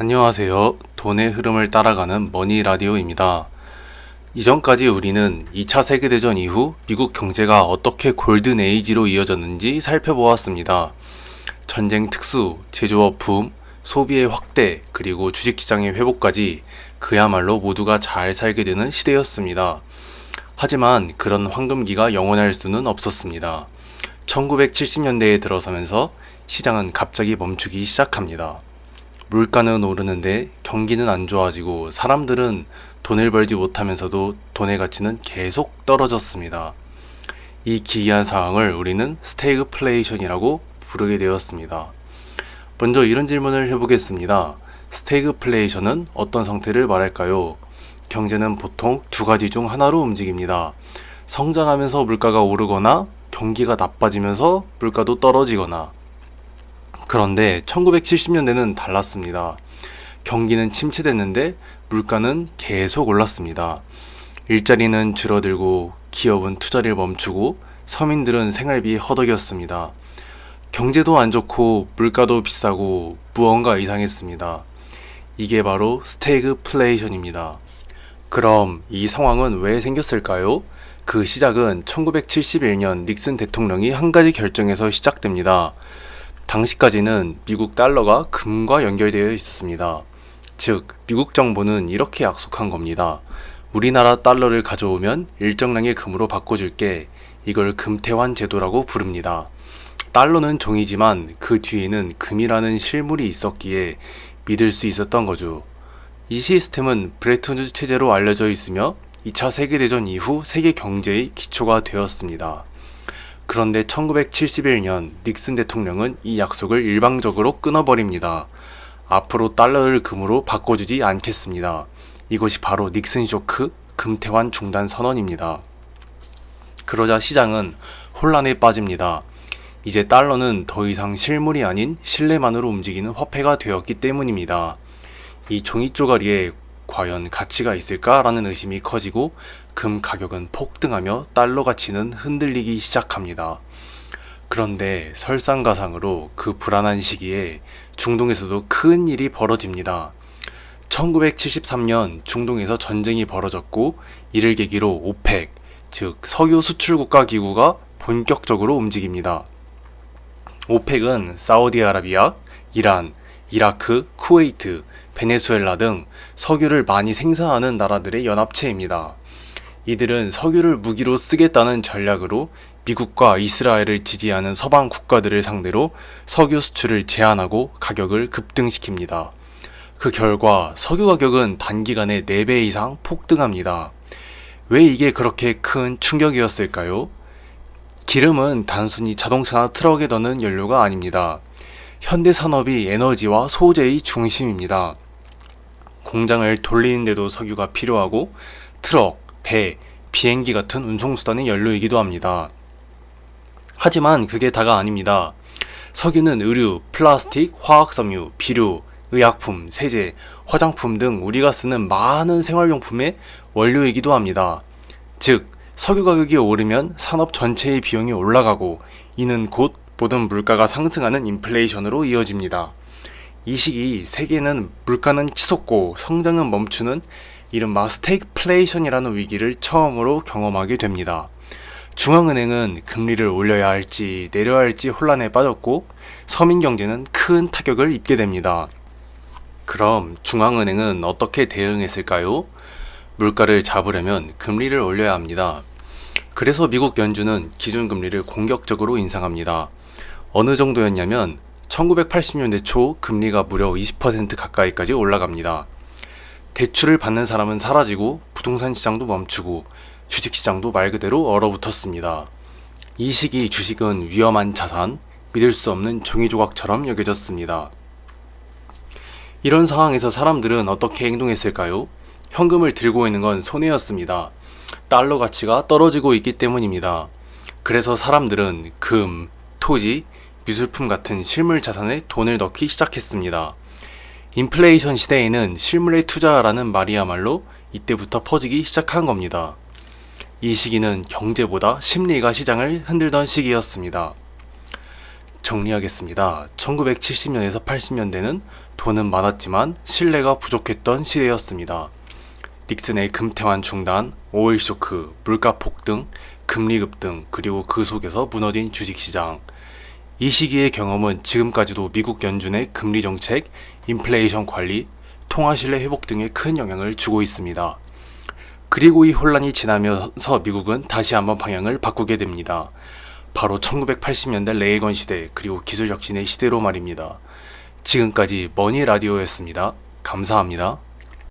안녕하세요. 돈의 흐름을 따라가는 머니라디오입니다. 이전까지 우리는 2차 세계대전 이후 미국 경제가 어떻게 골든 에이지로 이어졌는지 살펴보았습니다. 전쟁 특수, 제조업 붐, 소비의 확대, 그리고 주식시장의 회복까지 그야말로 모두가 잘 살게 되는 시대였습니다. 하지만 그런 황금기가 영원할 수는 없었습니다. 1970년대에 들어서면서 시장은 갑자기 멈추기 시작합니다. 물가는 오르는데 경기는 안 좋아지고 사람들은 돈을 벌지 못하면서도 돈의 가치는 계속 떨어졌습니다. 이 기이한 상황을 우리는 스태그플레이션이라고 부르게 되었습니다. 먼저 이런 질문을 해보겠습니다. 스태그플레이션은 어떤 상태를 말할까요? 경제는 보통 두 가지 중 하나로 움직입니다. 성장하면서 물가가 오르거나 경기가 나빠지면서 물가도 떨어지거나. 그런데 1970년대는 달랐습니다. 경기는 침체됐는데 물가는 계속 올랐습니다. 일자리는 줄어들고 기업은 투자를 멈추고 서민들은 생활비 허덕였습니다. 경제도 안 좋고 물가도 비싸고 무언가 이상했습니다. 이게 바로 스태그플레이션입니다. 그럼 이 상황은 왜 생겼을까요? 그 시작은 1971년 닉슨 대통령이 한 가지 결정에서 시작됩니다. 당시까지는 미국 달러가 금과 연결되어 있었습니다. 즉, 미국 정부는 이렇게 약속한 겁니다. 우리나라 달러를 가져오면 일정량의 금으로 바꿔줄게. 이걸 금태환 제도라고 부릅니다. 달러는 종이지만 그 뒤에는 금이라는 실물이 있었기에 믿을 수 있었던 거죠. 이 시스템은 브레튼 우드 체제로 알려져 있으며 2차 세계대전 이후 세계 경제의 기초가 되었습니다. 그런데 1971년 닉슨 대통령은 이 약속을 일방적으로 끊어버립니다. 앞으로 달러를 금으로 바꿔주지 않겠습니다. 이것이 바로 닉슨 쇼크, 금태환 중단 선언입니다. 그러자 시장은 혼란에 빠집니다. 이제 달러는 더 이상 실물이 아닌 신뢰만으로 움직이는 화폐가 되었기 때문입니다. 이 종이 쪼가리에 과연 가치가 있을까라는 의심이 커지고 금 가격은 폭등하며 달러 가치는 흔들리기 시작합니다. 그런데 설상가상으로 그 불안한 시기에 중동에서도 큰 일이 벌어집니다. 1973년 중동에서 전쟁이 벌어졌고 이를 계기로 오펙, 즉 석유 수출국가 기구가 본격적으로 움직입니다. 오펙은 사우디아라비아, 이란, 이라크, 쿠웨이트, 베네수엘라 등 석유를 많이 생산하는 나라들의 연합체입니다. 이들은 석유를 무기로 쓰겠다는 전략으로 미국과 이스라엘을 지지하는 서방 국가들을 상대로 석유 수출을 제한하고 가격을 급등시킵니다. 그 결과 석유 가격은 단기간에 4배 이상 폭등합니다. 왜 이게 그렇게 큰 충격이었을까요? 기름은 단순히 자동차나 트럭에 넣는 연료가 아닙니다. 현대 산업이 에너지와 소재의 중심입니다. 공장을 돌리는데도 석유가 필요하고 트럭, 배, 비행기 같은 운송수단의 연료이기도 합니다. 하지만 그게 다가 아닙니다. 석유는 의류, 플라스틱, 화학섬유, 비료, 의약품, 세제, 화장품 등 우리가 쓰는 많은 생활용품의 원료이기도 합니다. 즉, 석유 가격이 오르면 산업 전체의 비용이 올라가고 이는 곧 모든 물가가 상승하는 인플레이션으로 이어집니다. 이 시기 세계는 물가는 치솟고 성장은 멈추는 이른바 스태그플레이션이라는 위기를 처음으로 경험하게 됩니다. 중앙은행은 금리를 올려야 할지 내려야 할지 혼란에 빠졌고 서민 경제는 큰 타격을 입게 됩니다. 그럼 중앙은행은 어떻게 대응했을까요? 물가를 잡으려면 금리를 올려야 합니다. 그래서 미국 연준은 기준금리를 공격적으로 인상합니다. 어느 정도였냐면 1980년대 초 금리가 무려 20% 가까이까지 올라갑니다. 대출을 받는 사람은 사라지고 부동산 시장도 멈추고 주식 시장도 말 그대로 얼어붙었습니다. 이 시기 주식은 위험한 자산, 믿을 수 없는 종이 조각처럼 여겨졌습니다. 이런 상황에서 사람들은 어떻게 행동했을까요? 현금을 들고 있는 건 손해였습니다. 달러 가치가 떨어지고 있기 때문입니다. 그래서 사람들은 금, 토지, 미술품 같은 실물 자산에 돈을 넣기 시작했습니다. 인플레이션 시대에는 실물에 투자라는 말이야말로 이때부터 퍼지기 시작한 겁니다. 이 시기는 경제보다 심리가 시장을 흔들던 시기였습니다. 정리하겠습니다. 1970년에서 80년대는 돈은 많았지만 신뢰가 부족했던 시대였습니다. 닉슨의 금태환 중단, 오일 쇼크, 물가 폭등, 금리 급등, 그리고 그 속에서 무너진 주식시장. 이 시기의 경험은 지금까지도 미국 연준의 금리 정책, 인플레이션 관리, 통화 신뢰 회복 등에 큰 영향을 주고 있습니다. 그리고 이 혼란이 지나면서 미국은 다시 한번 방향을 바꾸게 됩니다. 바로 1980년대 레이건 시대, 그리고 기술 혁신의 시대로 말입니다. 지금까지 머니 라디오였습니다. 감사합니다.